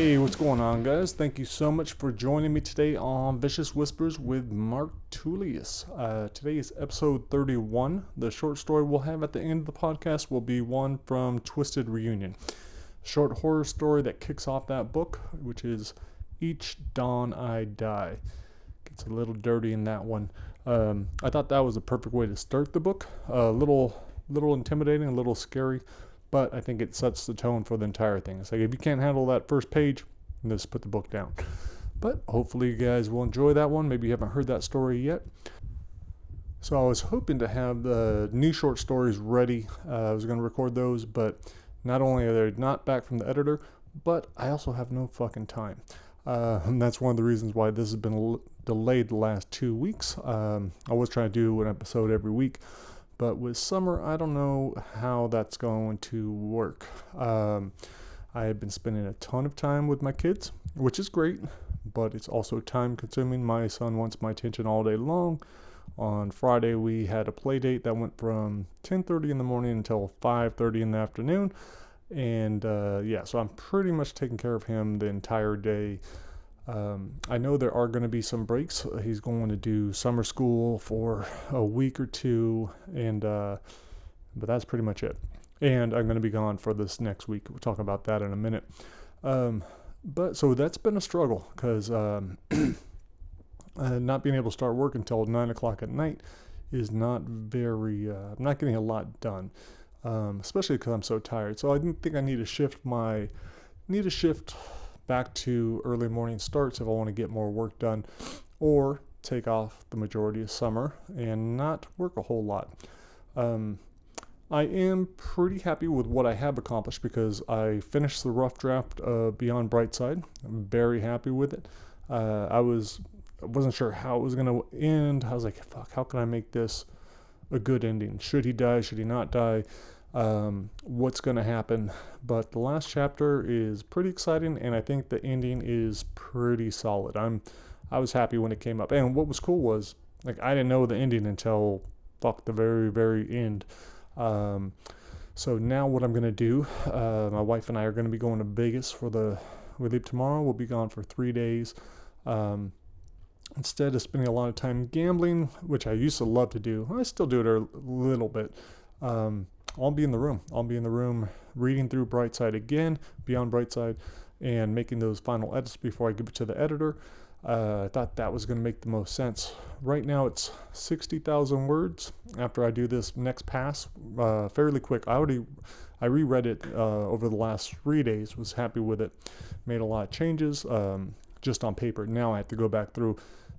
Hey, what's going on, guys? Thank you so much for joining me today on Vicious Whispers with Mark Tullius. Today is episode 31. The short story we'll have at the end of the podcast will be one from Twisted Reunion. Short horror story that kicks off that book, which is Each Dawn I Die. Gets a little dirty in that one. I thought that was a perfect way to start the book. A little intimidating, a little scary, but I think it sets the tone for the entire thing. It's like, if you can't handle that first page, just put the book down. But hopefully you guys will enjoy that one. Maybe you haven't heard that story yet. So I was hoping to have the new short stories ready. I was going to record those, but not only are they not back from the editor, but I also have no fucking time. And that's one of the reasons why this has been delayed the last 2 weeks. I was trying to do an episode every week, but with summer, I don't know how that's going to work. I have been spending a ton of time with my kids, which is great, but it's also time consuming. My son wants my attention all day long. On Friday, we had a play date that went from 10:30 in the morning until 5:30 in the afternoon. And so I'm pretty much taking care of him the entire day. I know there are going to be some breaks. He's going to do summer school for a week or two, and but that's pretty much it. And I'm going to be gone for this next week. We'll talk about that in a minute. But so that's been a struggle because not being able to start work until 9 o'clock at night is not very. I'm not getting a lot done, especially because I'm so tired. So I think I need to shift back to early morning starts if I want to get more work done, or take off the majority of summer and not work a whole lot. I am pretty happy with what I have accomplished because I finished the rough draft of Beyond Brightside. I'm very happy with it. I wasn't sure how it was going to end. I was like, fuck, how can I make this a good ending? Should he die? Should he not die? What's going to happen? But the last chapter is pretty exciting, and I think the ending is pretty solid. I was happy when it came up. And what was cool was, like, I didn't know the ending until the very, very end. So now what I'm going to do, my wife and I are going to be going to Vegas we leave tomorrow. We'll be gone for 3 days. Instead of spending a lot of time gambling, which I used to love to do, I still do it a little bit. I'll be in the room. I'll be in the room reading through Brightside again, Beyond Brightside, and making those final edits before I give it to the editor. I thought that was going to make the most sense. Right now it's 60,000 words. After I do this next pass, fairly quick. I reread it over the last 3 days, was happy with it. Made a lot of changes just on paper. Now I have to go back through,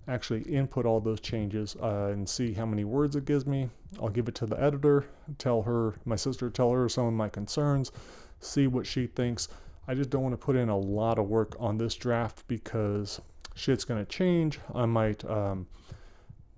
actually input all those changes and see how many words it gives me. I'll give it to the editor, tell her some of my concerns, see what she thinks. I just don't want to put in a lot of work on this draft because shit's going to change. I might, I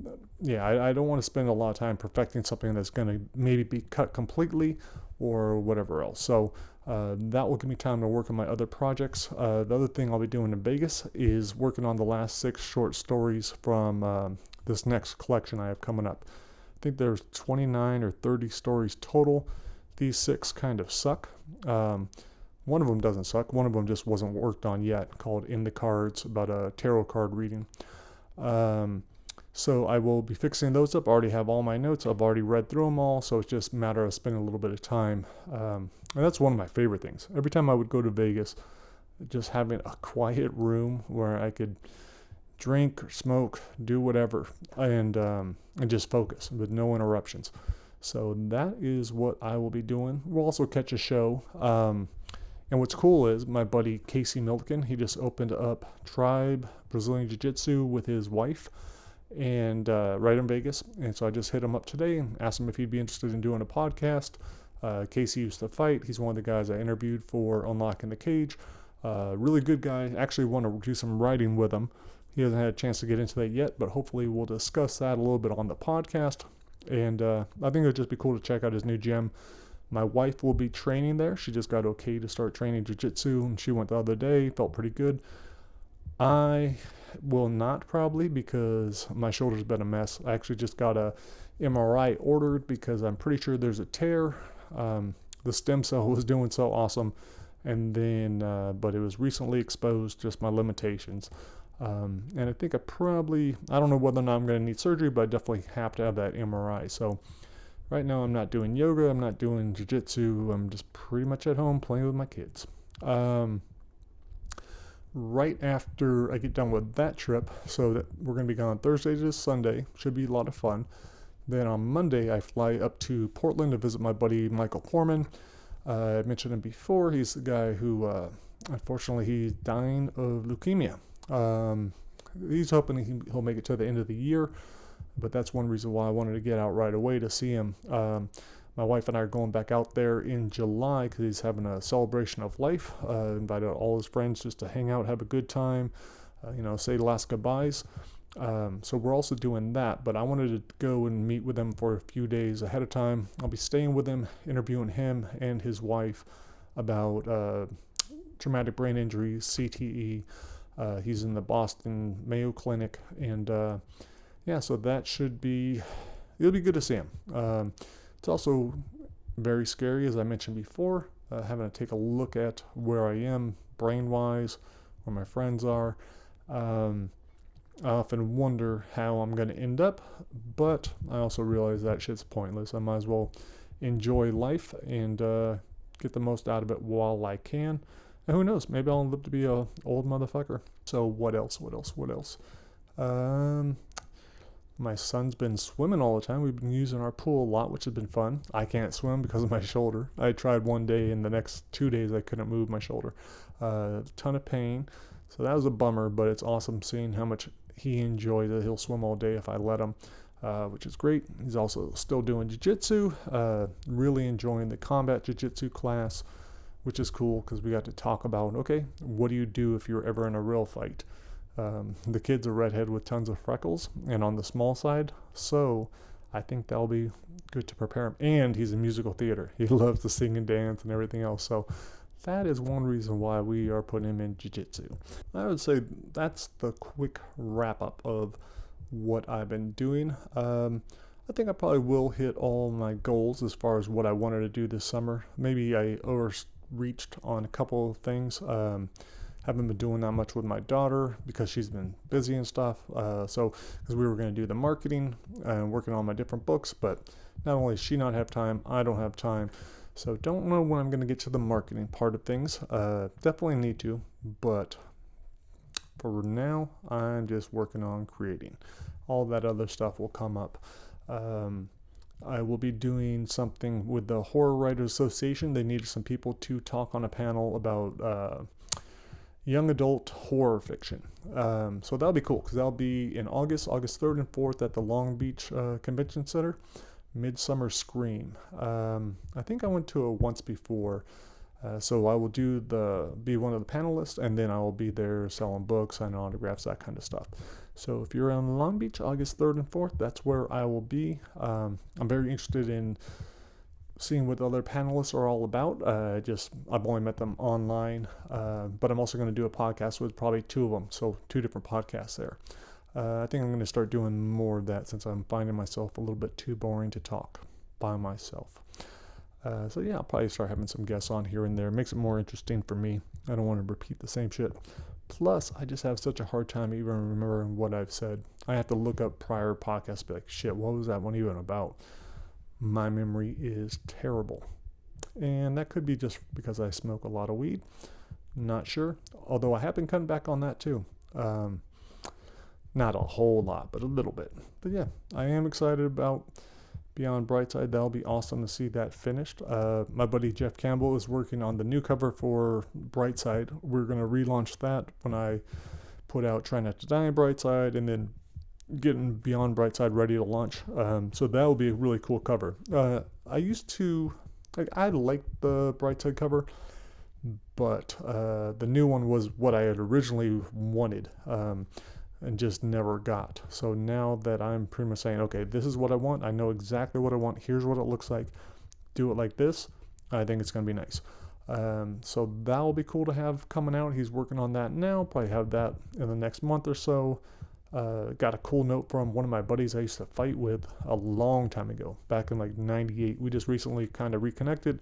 don't want to spend a lot of time perfecting something that's going to maybe be cut completely or whatever else. So that will give me time to work on my other projects. The other thing I'll be doing in Vegas is working on the last 6 short stories from this next collection I have coming up. I think there's 29 or 30 stories total. These 6 kind of suck. One of them doesn't suck. One of them just wasn't worked on yet, called In the Cards, about a tarot card reading. So I will be fixing those up. I already have all my notes. I've already read through them all, so it's just a matter of spending a little bit of time. And that's one of my favorite things. Every time I would go to Vegas, just having a quiet room where I could drink or smoke, do whatever, and just focus with no interruptions. So that is what I will be doing. We'll also catch a show. And what's cool is my buddy Casey Milliken, he just opened up Tribe Brazilian Jiu-Jitsu with his wife, and right in Vegas. And so I just hit him up today and asked him if he'd be interested in doing a podcast. Casey used to fight. He's one of the guys I interviewed for Unlocking the Cage. Really good guy. Actually want to do some writing with him. He hasn't had a chance to get into that yet, but hopefully we'll discuss that a little bit on the podcast. And I think it would just be cool to check out his new gym. My wife will be training there. She just got okay to start training jiu-jitsu, and she went the other day, felt pretty good. I will not, probably, because my shoulder's been a mess. I actually just got a MRI ordered because I'm pretty sure there's a tear. The stem cell was doing so awesome. And then, but it was recently exposed, just my limitations. And I think I don't know whether or not I'm going to need surgery, but I definitely have to have that MRI. So right now I'm not doing yoga, I'm not doing jiu-jitsu, I'm just pretty much at home playing with my kids. Right after I get done with that trip, so that we're going to be gone Thursday to Sunday, should be a lot of fun. Then on Monday I fly up to Portland to visit my buddy Michael Foreman. I mentioned him before. He's the guy who, unfortunately, he's dying of leukemia. He's hoping he'll make it to the end of the year, but that's one reason why I wanted to get out right away to see him. My wife and I are going back out there in July because he's having a celebration of life. Invited all his friends just to hang out, have a good time, say the last goodbyes. So we're also doing that, but I wanted to go and meet with him for a few days ahead of time. I'll be staying with him, interviewing him and his wife about traumatic brain injury, CTE. He's in the Boston Mayo Clinic, and so it'll be good to see him. It's also very scary, as I mentioned before, having to take a look at where I am brain-wise, where my friends are. I often wonder how I'm going to end up, but I also realize that shit's pointless. I might as well enjoy life and get the most out of it while I can. And who knows, maybe I'll live to be a old motherfucker. So what else? My son's been swimming all the time. We've been using our pool a lot, which has been fun. I can't swim because of my shoulder. I tried one day, and the next 2 days I couldn't move my shoulder. Ton of pain. So that was a bummer, but it's awesome seeing how much he enjoys it. He'll swim all day if I let him, which is great. He's also still doing jiu-jitsu, really enjoying the combat jiu-jitsu class, which is cool because we got to talk about, okay, what do you do if you're ever in a real fight? The kid's a redhead with tons of freckles and on the small side, so I think that'll be good to prepare him. And he's in musical theater. He loves to sing and dance and everything else, so that is one reason why we are putting him in jiu-jitsu. I would say that's the quick wrap-up of what I've been doing. I think I probably will hit all my goals as far as what I wanted to do this summer. Maybe I overreached on a couple of things. Haven't been doing that much with my daughter because she's been busy and stuff. So because we were going to do the marketing and working on my different books, but not only does she not have time, I don't have time. So don't know when I'm going to get to the marketing part of things. Definitely need to, but for now, I'm just working on creating. All that other stuff will come up. I will be doing something with the Horror Writers Association. They needed some people to talk on a panel about young adult horror fiction. So that'll be cool because that'll be in August 3rd and 4th at the Long Beach Convention Center. Midsummer Scream. I think I went to it once before, so I will be one of the panelists, and then I will be there selling books, signing autographs, that kind of stuff. So if you're in Long Beach, August 3rd and 4th, that's where I will be. I'm very interested in seeing what the other panelists are all about. I've only met them online, but I'm also going to do a podcast with probably two of them, so 2 different podcasts there. I think I'm going to start doing more of that since I'm finding myself a little bit too boring to talk by myself. So yeah, I'll probably start having some guests on here and there. It makes it more interesting for me. I don't want to repeat the same shit. Plus, I just have such a hard time even remembering what I've said. I have to look up prior podcasts, be like, shit, what was that one even about? My memory is terrible. And that could be just because I smoke a lot of weed. Not sure. Although I have been cutting back on that too. Not a whole lot, but a little bit. But yeah, I am excited about Beyond Brightside. That'll be awesome to see that finished. My buddy Jeff Campbell is working on the new cover for Brightside. We're going to relaunch that when I put out Try Not to Die in Brightside and then getting Beyond Brightside ready to launch. So that'll be a really cool cover. I liked the Brightside cover, but the new one was what I had originally wanted. And just never got. So now that I'm pretty much saying, okay, this is what I want. I know exactly what I want. Here's what it looks like. Do it like this. I think it's going to be nice. So that'll be cool to have coming out. He's working on that now. Probably have that in the next month or so. Got a cool note from one of my buddies I used to fight with a long time ago, back in like 98. We just recently kind of reconnected.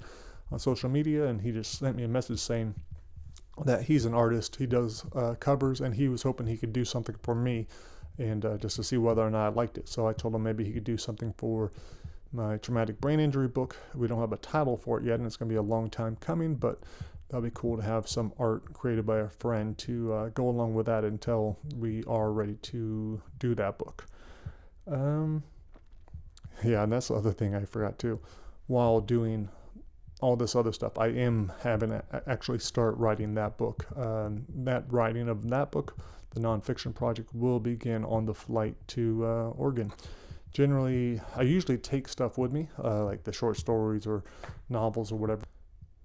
on social media, and he just sent me a message saying that he's an artist. He does covers, and he was hoping he could do something for me, and just to see whether or not I liked it. So I told him maybe he could do something for my traumatic brain injury book. We don't have a title for it yet, and it's going to be a long time coming, but that'll be cool to have some art created by a friend to go along with that until we are ready to do that book. Yeah, and that's the other thing I forgot too. While doing all this other stuff, I am having to actually start writing that book. That writing of that book, the nonfiction project, will begin on the flight to Oregon. Generally, I usually take stuff with me, like the short stories or novels or whatever.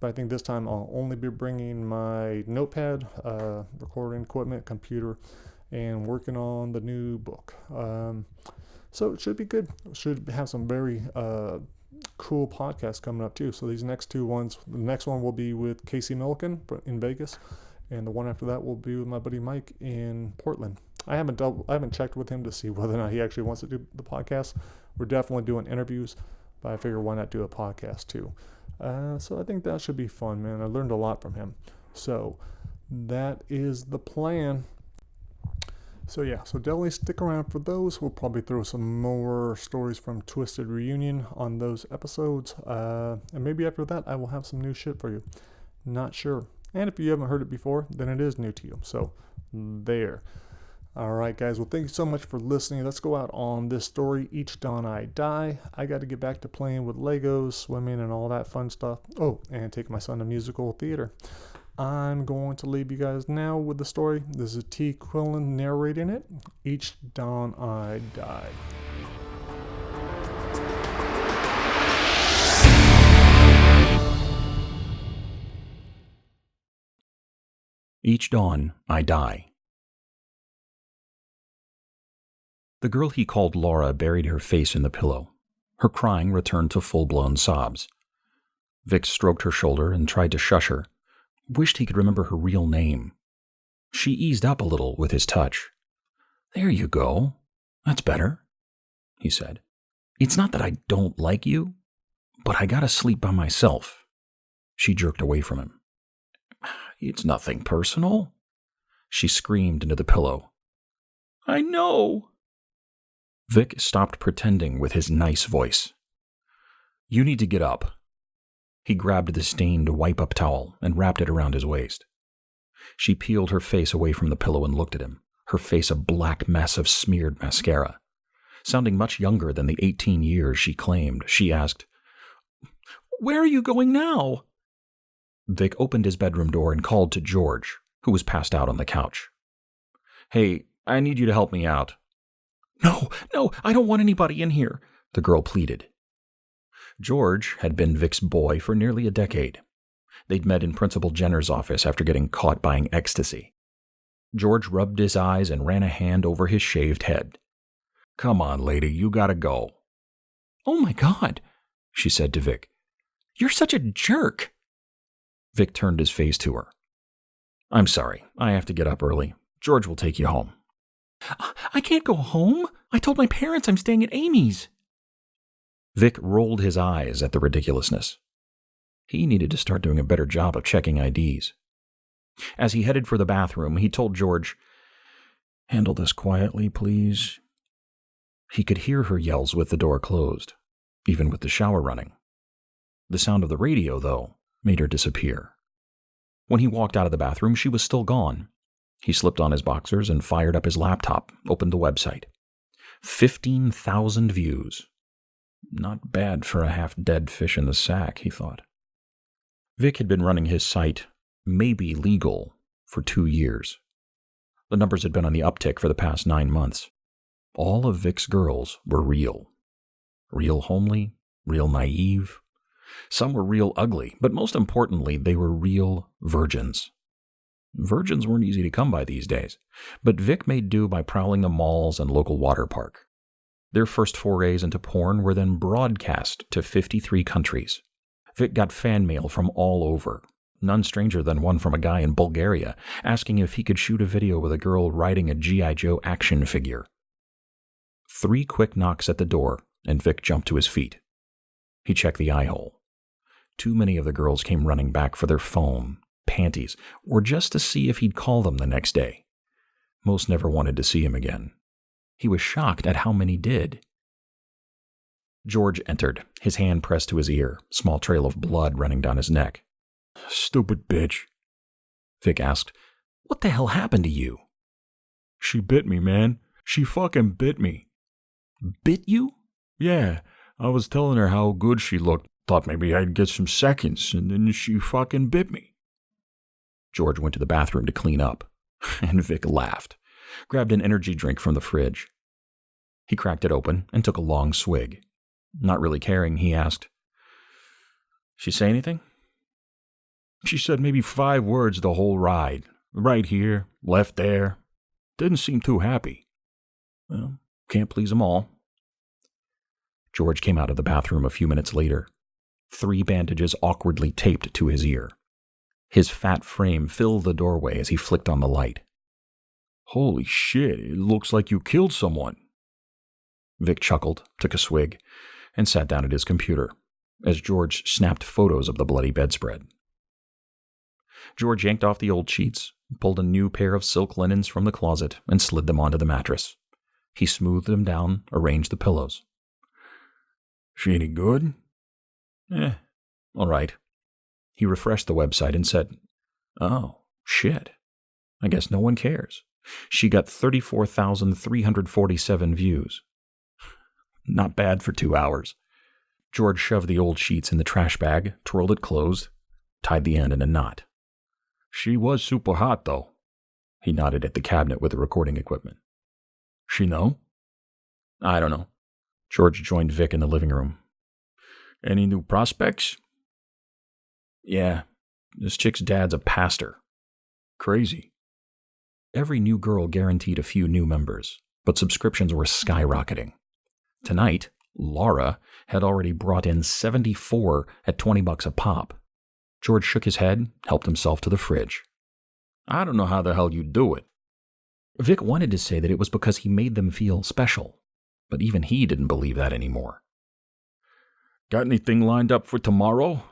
But I think this time I'll only be bringing my notepad, recording equipment, computer, and working on the new book. So it should be good. Should have some very cool podcasts coming up too. So these next two ones, the next one will be with Casey Milliken in Vegas, and the one after that will be with my buddy Mike in Portland. I haven't checked with him to see whether or not he actually wants to do the podcast. We're definitely doing interviews, but I figure why not do a podcast too. So I think that should be fun, man. I learned a lot from him. So that is the plan. So yeah, so definitely stick around for those. We'll probably throw some more stories from Twisted Reunion on those episodes. And maybe after that, I will have some new shit for you. Not sure. And if you haven't heard it before, then it is new to you. So there. All right, guys. Well, thank you so much for listening. Let's go out on this story, Each Dawn I Die. I got to get back to playing with Legos, swimming, and all that fun stuff. Oh, and take my son to musical theater. I'm going to leave you guys now with the story. This is T. Quillen narrating it. Each Dawn I Die. Each dawn I die. The girl he called Laura buried her face in the pillow. Her crying returned to full-blown sobs. Vic stroked her shoulder and tried to shush her. Wished he could remember her real name. She eased up a little with his touch. "There you go. That's better," he said. "It's not that I don't like you, but I gotta sleep by myself." She jerked away from him. "It's nothing personal," she screamed into the pillow. "I know." Vic stopped pretending with his nice voice. "You need to get up." He grabbed the stained wipe-up towel and wrapped it around his waist. She peeled her face away from the pillow and looked at him, her face a black mess of smeared mascara. Sounding much younger than the 18 years she claimed, she asked, "Where are you going now?" Vic opened his bedroom door and called to George, who was passed out on the couch. "Hey, I need you to help me out." No, I don't want anybody in here," the girl pleaded. George had been Vic's boy for nearly a decade. They'd met in Principal Jenner's office after getting caught buying ecstasy. George rubbed his eyes and ran a hand over his shaved head. "Come on, lady, you gotta go." "Oh my God," she said to Vic. "You're such a jerk." Vic turned his face to her. "I'm sorry, I have to get up early. George will take you home." "I can't go home. I told my parents I'm staying at Amy's." Vic rolled his eyes at the ridiculousness. He needed to start doing a better job of checking IDs. As he headed for the bathroom, he told George, "Handle this quietly, please." He could hear her yells with the door closed, even with the shower running. The sound of the radio, though, made her disappear. When he walked out of the bathroom, she was still gone. He slipped on his boxers and fired up his laptop, opened the website. 15,000 views. Not bad for a half-dead fish in the sack, he thought. Vic had been running his site, Maybe Legal, for 2 years. The numbers had been on the uptick for the past 9 months. All of Vic's girls were real. Real homely, real naive. Some were real ugly, but most importantly, they were real virgins. Virgins weren't easy to come by these days, but Vic made do by prowling the malls and local water park. Their first forays into porn were then broadcast to 53 countries. Vic got fan mail from all over, none stranger than one from a guy in Bulgaria, asking if he could shoot a video with a girl riding a G.I. Joe action figure. 3 quick knocks at the door, and Vic jumped to his feet. He checked the eye hole. Too many of the girls came running back for their phone, panties, or just to see if he'd call them the next day. Most never wanted to see him again. He was shocked at how many did. George entered, his hand pressed to his ear, small trail of blood running down his neck. "Stupid bitch," Vic asked. "What the hell happened to you?" "She bit me, man. She fucking bit me." "Bit you?" "Yeah, I was telling her how good she looked. Thought maybe I'd get some seconds, and then she fucking bit me." George went to the bathroom to clean up, and Vic laughed, grabbed an energy drink from the fridge. He cracked it open and took a long swig. Not really caring, he asked, "She say anything?" "She said maybe 5 words the whole ride. Right here, left there. Didn't seem too happy." "Well, can't please 'em all." George came out of the bathroom a few minutes later, 3 bandages awkwardly taped to his ear. His fat frame filled the doorway as he flicked on the light. "Holy shit, it looks like you killed someone." Vic chuckled, took a swig, and sat down at his computer, as George snapped photos of the bloody bedspread. George yanked off the old sheets, pulled a new pair of silk linens from the closet, and slid them onto the mattress. He smoothed them down, arranged the pillows. "She any good?" All right." He refreshed the website and said, "Oh, shit. I guess no one cares. She got 34,347 views. Not bad for 2 hours." George shoved the old sheets in the trash bag, twirled it closed, tied the end in a knot. "She was super hot, though." He nodded at the cabinet with the recording equipment. "She know?" "I don't know." George joined Vic in the living room. "Any new prospects?" "Yeah, this chick's dad's a pastor." "Crazy." Every new girl guaranteed a few new members, but subscriptions were skyrocketing. Tonight, Laura had already brought in 74 at $20 a pop. George shook his head, helped himself to the fridge. "I don't know how the hell you do it." Vic wanted to say that it was because he made them feel special, but even he didn't believe that anymore. "Got anything lined up for tomorrow?"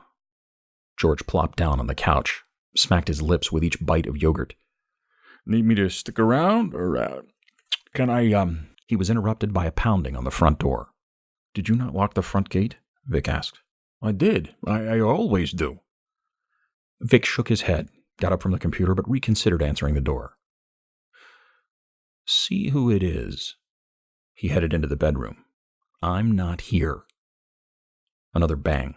George plopped down on the couch, smacked his lips with each bite of yogurt. "Need me to stick around, or can I, He was interrupted by a pounding on the front door. "Did you not lock the front gate?" Vic asked. "I did. I always do." Vic shook his head, got up from the computer, but reconsidered answering the door. "See who it is." He headed into the bedroom. "I'm not here." Another bang.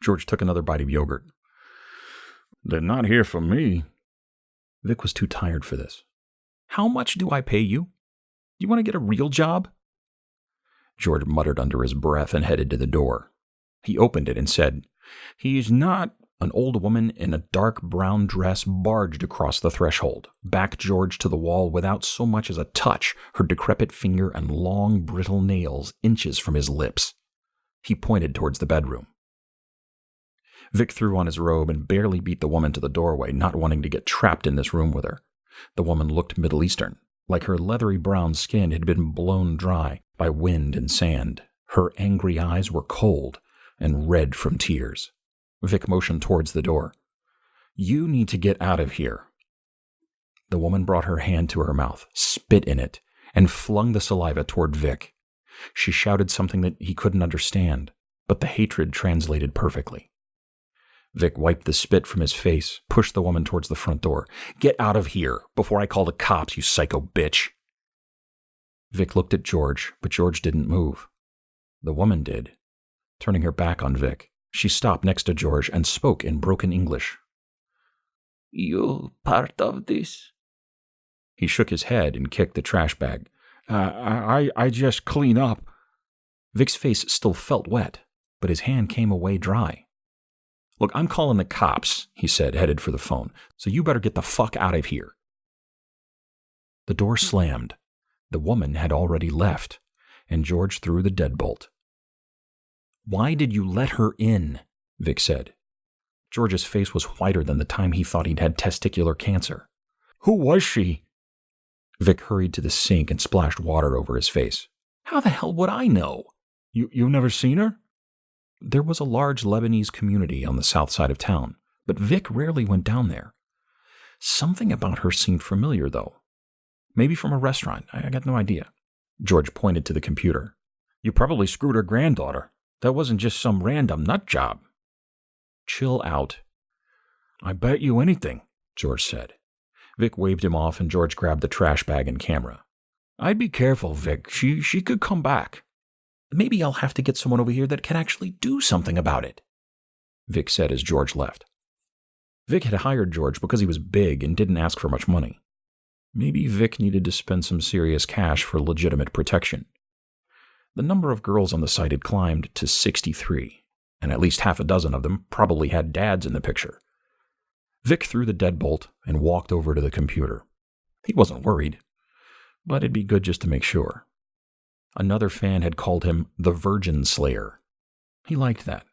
George took another bite of yogurt. "They're not here for me." Vic was too tired for this. "How much do I pay you? You want to get a real job?" George muttered under his breath and headed to the door. He opened it and said, "He's not." An old woman in a dark brown dress barged across the threshold, backed George to the wall without so much as a touch, her decrepit finger and long, brittle nails inches from his lips. He pointed towards the bedroom. Vic threw on his robe and barely beat the woman to the doorway, not wanting to get trapped in this room with her. The woman looked Middle Eastern, like her leathery brown skin had been blown dry by wind and sand. Her angry eyes were cold and red from tears. Vic motioned towards the door. "You need to get out of here." The woman brought her hand to her mouth, spit in it, and flung the saliva toward Vic. She shouted something that he couldn't understand, but the hatred translated perfectly. Vic wiped the spit from his face, pushed the woman towards the front door. "Get out of here before I call the cops, you psycho bitch." Vic looked at George, but George didn't move. The woman did. Turning her back on Vic, she stopped next to George and spoke in broken English. "You part of this?" He shook his head and kicked the trash bag. I just clean up." Vic's face still felt wet, but his hand came away dry. "Look, I'm calling the cops," he said, headed for the phone, "so you better get the fuck out of here." The door slammed. The woman had already left, and George threw the deadbolt. "Why did you let her in?" Vic said. George's face was whiter than the time he thought he'd had testicular cancer. "Who was she?" Vic hurried to the sink and splashed water over his face. "How the hell would I know?" You've never seen her?" There was a large Lebanese community on the south side of town, but Vic rarely went down there. Something about her seemed familiar, though. Maybe from a restaurant. I got no idea. George pointed to the computer. You probably screwed her granddaughter. That wasn't just some random nut job. Chill out. I bet you anything, George said. Vic waved him off and George grabbed the trash bag and camera. I'd be careful, Vic. She could come back. Maybe I'll have to get someone over here that can actually do something about it, Vic said as George left. Vic had hired George because he was big and didn't ask for much money. Maybe Vic needed to spend some serious cash for legitimate protection. The number of girls on the site had climbed to 63, and at least half a dozen of them probably had dads in the picture. Vic threw the deadbolt and walked over to the computer. He wasn't worried, but it'd be good just to make sure. Another fan had called him the Virgin Slayer. He liked that,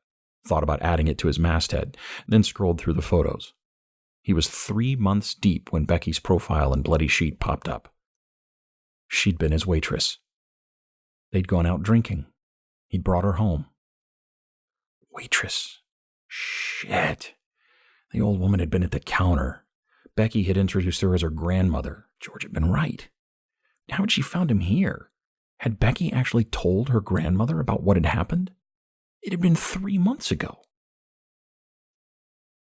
thought about adding it to his masthead, then scrolled through the photos. He was 3 months deep when Becky's profile and bloody sheet popped up. She'd been his waitress. They'd gone out drinking. He'd brought her home. Waitress. Shit. The old woman had been at the counter. Becky had introduced her as her grandmother. George had been right. How had she found him here? Had Becky actually told her grandmother about what had happened? It had been 3 months ago.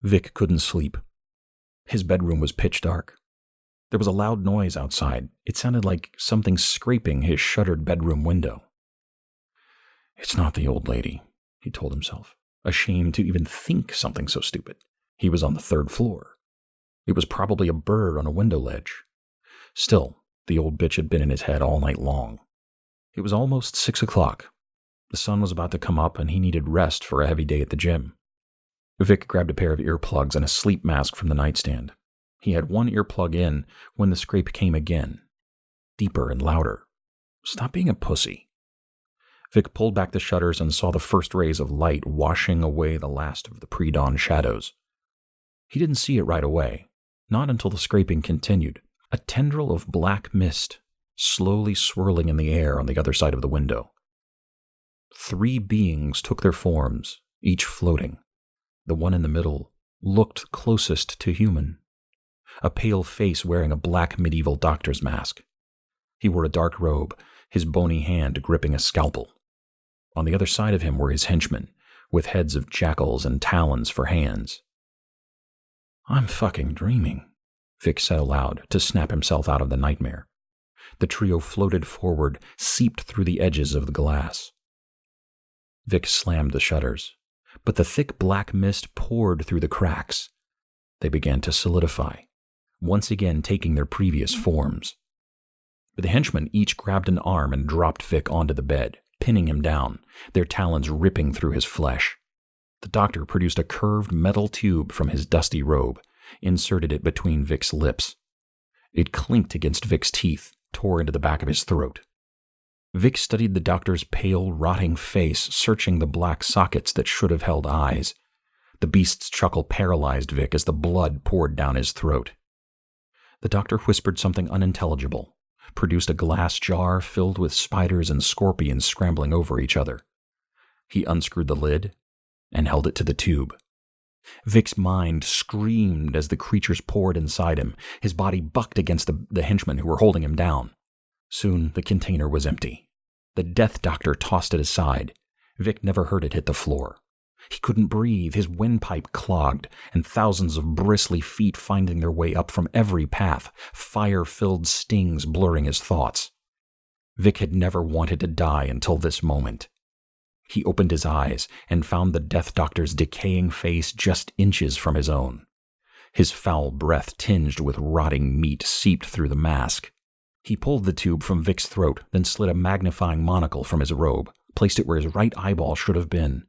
Vic couldn't sleep. His bedroom was pitch dark. There was a loud noise outside. It sounded like something scraping his shuttered bedroom window. It's not the old lady, he told himself, ashamed to even think something so stupid. He was on the 3rd floor. It was probably a bird on a window ledge. Still, the old bitch had been in his head all night long. It was almost 6 o'clock. The sun was about to come up and he needed rest for a heavy day at the gym. Vic grabbed a pair of earplugs and a sleep mask from the nightstand. He had one earplug in when the scrape came again, deeper and louder. Stop being a pussy. Vic pulled back the shutters and saw the first rays of light washing away the last of the pre-dawn shadows. He didn't see it right away, not until the scraping continued. A tendril of black mist slowly swirling in the air on the other side of the window. 3 beings took their forms, each floating. The one in the middle looked closest to human. A pale face wearing a black medieval doctor's mask. He wore a dark robe, his bony hand gripping a scalpel. On the other side of him were his henchmen, with heads of jackals and talons for hands. I'm fucking dreaming, Vic said aloud to snap himself out of the nightmare. The trio floated forward, seeped through the edges of the glass. Vic slammed the shutters, but the thick black mist poured through the cracks. They began to solidify, once again taking their previous forms. The henchmen each grabbed an arm and dropped Vic onto the bed, pinning him down, their talons ripping through his flesh. The doctor produced a curved metal tube from his dusty robe, inserted it between Vic's lips. It clinked against Vic's teeth, tore into the back of his throat. Vic studied the doctor's pale, rotting face, searching the black sockets that should have held eyes. The beast's chuckle paralyzed Vic as the blood poured down his throat. The doctor whispered something unintelligible, produced a glass jar filled with spiders and scorpions scrambling over each other. He unscrewed the lid and held it to the tube. Vic's mind screamed as the creatures poured inside him. His body bucked against the henchmen who were holding him down. Soon the container was empty. The death doctor tossed it aside. Vic never heard it hit the floor. He couldn't breathe, his windpipe clogged, and thousands of bristly feet finding their way up from every path, fire-filled stings blurring his thoughts. Vic had never wanted to die until this moment. He opened his eyes and found the death doctor's decaying face just inches from his own. His foul breath tinged with rotting meat seeped through the mask. He pulled the tube from Vic's throat, then slid a magnifying monocle from his robe, placed it where his right eyeball should have been.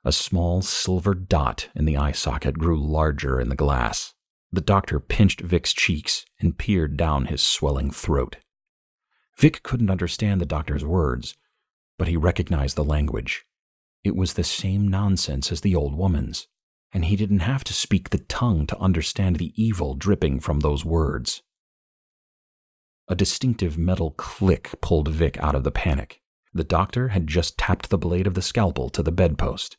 A small silver dot in the eye socket grew larger in the glass. The doctor pinched Vic's cheeks and peered down his swelling throat. Vic couldn't understand the doctor's words, but he recognized the language. It was the same nonsense as the old woman's, and he didn't have to speak the tongue to understand the evil dripping from those words. A distinctive metal click pulled Vic out of the panic. The doctor had just tapped the blade of the scalpel to the bedpost.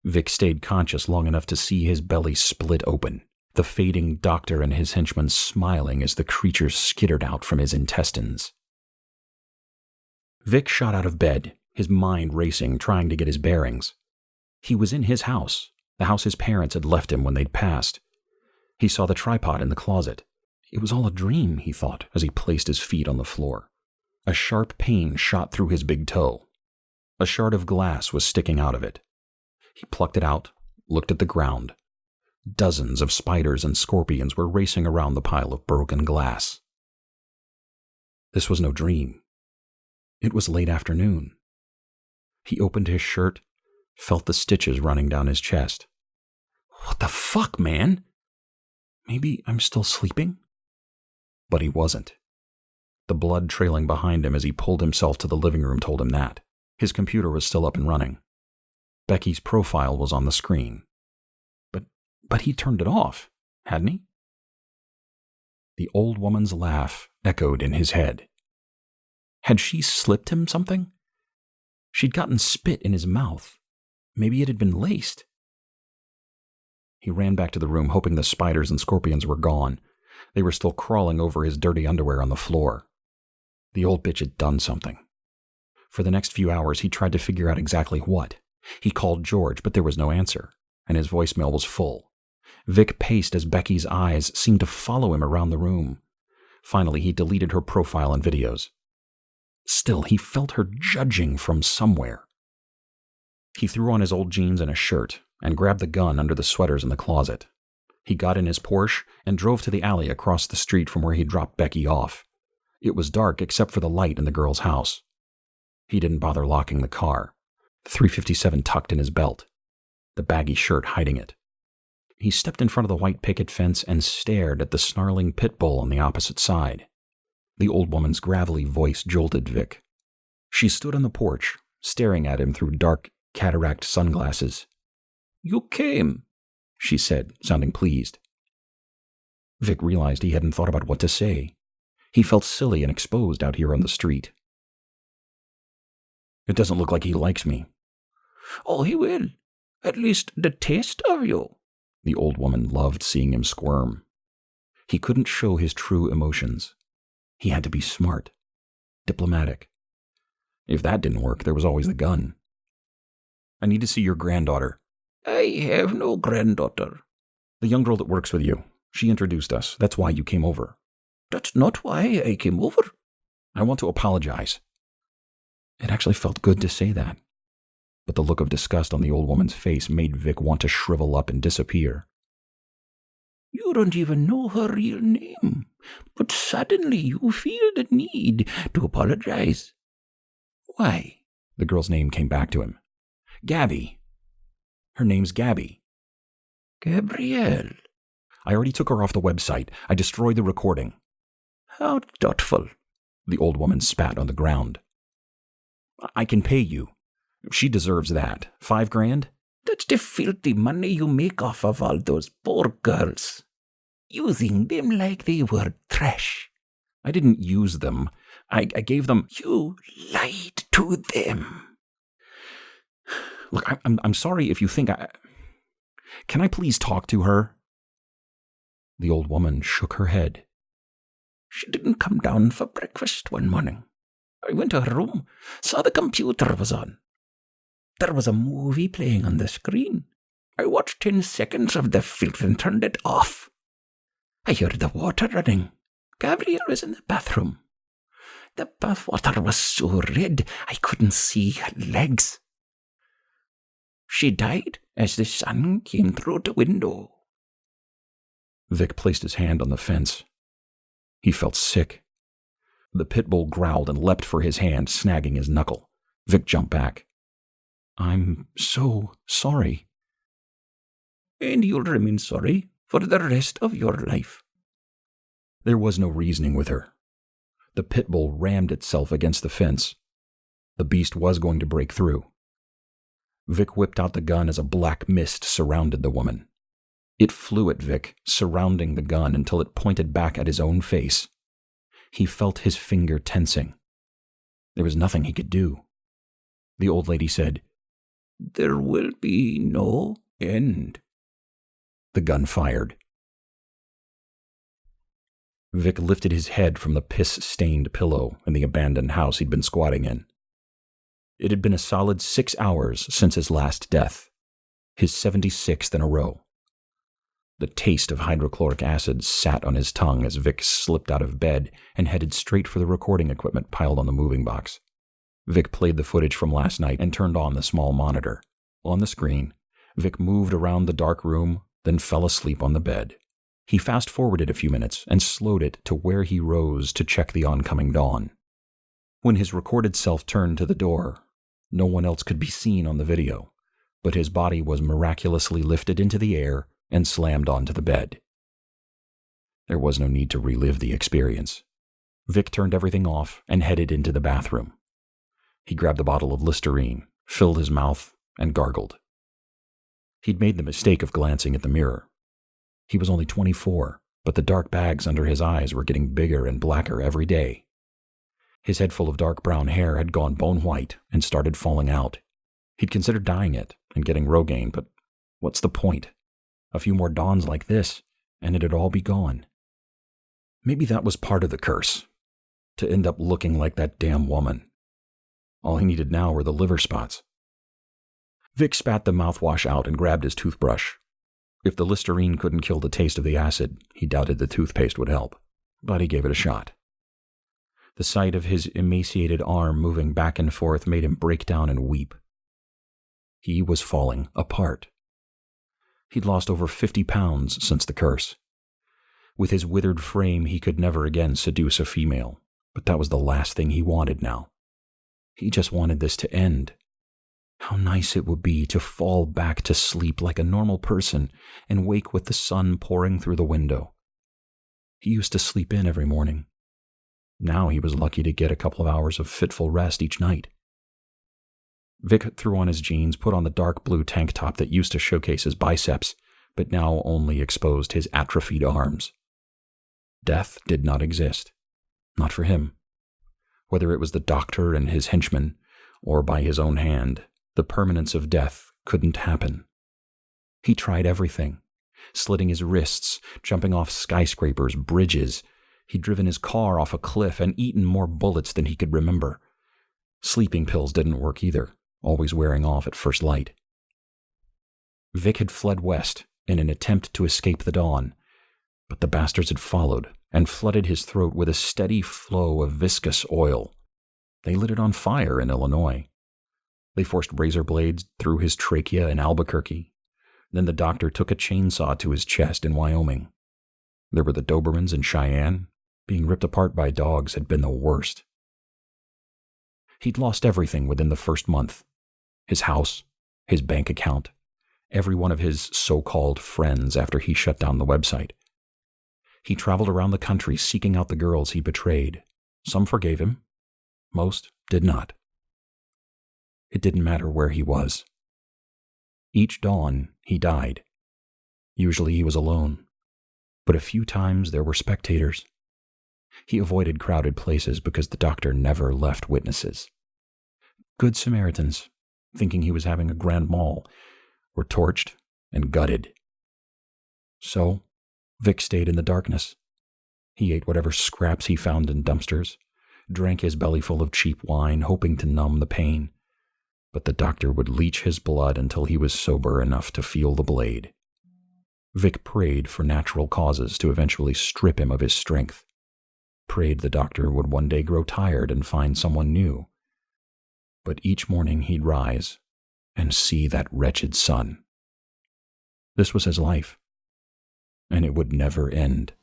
Vic stayed conscious long enough to see his belly split open, the fading doctor and his henchman smiling as the creature skittered out from his intestines. Vic shot out of bed, his mind racing, trying to get his bearings. He was in his house, the house his parents had left him when they'd passed. He saw the tripod in the closet. It was all a dream, he thought, as he placed his feet on the floor. A sharp pain shot through his big toe. A shard of glass was sticking out of it. He plucked it out, looked at the ground. Dozens of spiders and scorpions were racing around the pile of broken glass. This was no dream. It was late afternoon. He opened his shirt, felt the stitches running down his chest. What the fuck, man? Maybe I'm still sleeping? But he wasn't. The blood trailing behind him as he pulled himself to the living room told him that. His computer was still up and running. Becky's profile was on the screen. But he turned it off, hadn't he? The old woman's laugh echoed in his head. Had she slipped him something? She'd gotten spit in his mouth. Maybe it had been laced. He ran back to the room, hoping the spiders and scorpions were gone. They were still crawling over his dirty underwear on the floor. The old bitch had done something. For the next few hours, he tried to figure out exactly what. He called George, but there was no answer, and his voicemail was full. Vic paced as Becky's eyes seemed to follow him around the room. Finally, he deleted her profile and videos. Still, he felt her judging from somewhere. He threw on his old jeans and a shirt and grabbed the gun under the sweaters in the closet. He got in his Porsche and drove to the alley across the street from where he dropped Becky off. It was dark except for the light in the girl's house. He didn't bother locking the car, the .357 tucked in his belt, the baggy shirt hiding it. He stepped in front of the white picket fence and stared at the snarling pit bull on the opposite side. The old woman's gravelly voice jolted Vic. She stood on the porch, staring at him through dark cataract sunglasses. "You came," she said, sounding pleased. Vic realized he hadn't thought about what to say. He felt silly and exposed out here on the street. "It doesn't look like he likes me." "Oh, he will. At least the taste of you." The old woman loved seeing him squirm. He couldn't show his true emotions. He had to be smart, diplomatic. If that didn't work, there was always the gun. "I need to see your granddaughter." "I have no granddaughter." "The young girl that works with you. She introduced us. That's why you came over." "That's not why I came over." "I want to apologize." It actually felt good to say that. But the look of disgust on the old woman's face made Vic want to shrivel up and disappear. "You don't even know her real name, but suddenly you feel the need to apologize. Why?" The girl's name came back to him. "Gabby. Her name's Gabby." "Gabrielle." "I already took her off the website. I destroyed the recording." "How thoughtful." The old woman spat on the ground. "I can pay you. She deserves that. $5,000? "That's the filthy money you make off of all those poor girls. Using them like they were trash." "I didn't use them. I gave them..." "You lied to them." "Look, I'm sorry if you think I... Can I please talk to her?" The old woman shook her head. "She didn't come down for breakfast one morning. I went to her room, saw the computer was on. There was a movie playing on the screen. I watched 10 seconds of the filth and turned it off. I heard the water running. Gabrielle was in the bathroom. The bathwater was so red I couldn't see her legs. She died as the sun came through the window." Vic placed his hand on the fence. He felt sick. The pit bull growled and leapt for his hand, snagging his knuckle. Vic jumped back. "I'm so sorry." "And you'll remain sorry for the rest of your life." There was no reasoning with her. The pit bull rammed itself against the fence. The beast was going to break through. Vic whipped out the gun as a black mist surrounded the woman. It flew at Vic, surrounding the gun until it pointed back at his own face. He felt his finger tensing. There was nothing he could do. The old lady said, "There will be no end." The gun fired. Vic lifted his head from the piss-stained pillow in the abandoned house he'd been squatting in. It had been a solid 6 hours since his last death, his 76th in a row. The taste of hydrochloric acid sat on his tongue as Vic slipped out of bed and headed straight for the recording equipment piled on the moving box. Vic played the footage from last night and turned on the small monitor. On the screen, Vic moved around the dark room, then fell asleep on the bed. He fast-forwarded a few minutes and slowed it to where he rose to check the oncoming dawn. When his recorded self turned to the door, no one else could be seen on the video, but his body was miraculously lifted into the air and slammed onto the bed. There was no need to relive the experience. Vic turned everything off and headed into the bathroom. He grabbed a bottle of Listerine, filled his mouth, and gargled. He'd made the mistake of glancing at the mirror. He was only 24, but the dark bags under his eyes were getting bigger and blacker every day. His head full of dark brown hair had gone bone white and started falling out. He'd considered dyeing it and getting Rogaine, but what's the point? A few more dawns like this, and it'd all be gone. Maybe that was part of the curse, to end up looking like that damn woman. All he needed now were the liver spots. Vic spat the mouthwash out and grabbed his toothbrush. If the Listerine couldn't kill the taste of the acid, he doubted the toothpaste would help, but he gave it a shot. The sight of his emaciated arm moving back and forth made him break down and weep. He was falling apart. He'd lost over 50 pounds since the curse. With his withered frame, he could never again seduce a female, but that was the last thing he wanted now. He just wanted this to end. How nice it would be to fall back to sleep like a normal person and wake with the sun pouring through the window. He used to sleep in every morning. Now he was lucky to get a couple of hours of fitful rest each night. Vic threw on his jeans, put on the dark blue tank top that used to showcase his biceps, but now only exposed his atrophied arms. Death did not exist. Not for him. Whether it was the doctor and his henchmen, or by his own hand, the permanence of death couldn't happen. He tried everything, slitting his wrists, jumping off skyscrapers, bridges. He'd driven his car off a cliff and eaten more bullets than he could remember. Sleeping pills didn't work either, always wearing off at first light. Vic had fled west in an attempt to escape the dawn, but the bastards had followed and flooded his throat with a steady flow of viscous oil. They lit it on fire in Illinois. They forced razor blades through his trachea in Albuquerque. Then the doctor took a chainsaw to his chest in Wyoming. There were the Dobermans in Cheyenne. Being ripped apart by dogs had been the worst. He'd lost everything within the first month. His house, his bank account, every one of his so-called friends after he shut down the website. He traveled around the country seeking out the girls he betrayed. Some forgave him. Most did not. It didn't matter where he was. Each dawn, he died. Usually he was alone, but a few times there were spectators. He avoided crowded places because the doctor never left witnesses. Good Samaritans, thinking he was having a grand maul, were torched and gutted. So, Vic stayed in the darkness. He ate whatever scraps he found in dumpsters, drank his belly full of cheap wine, hoping to numb the pain. But the doctor would leach his blood until he was sober enough to feel the blade. Vic prayed for natural causes to eventually strip him of his strength. Prayed the doctor would one day grow tired and find someone new. But each morning he'd rise and see that wretched sun. This was his life, and it would never end.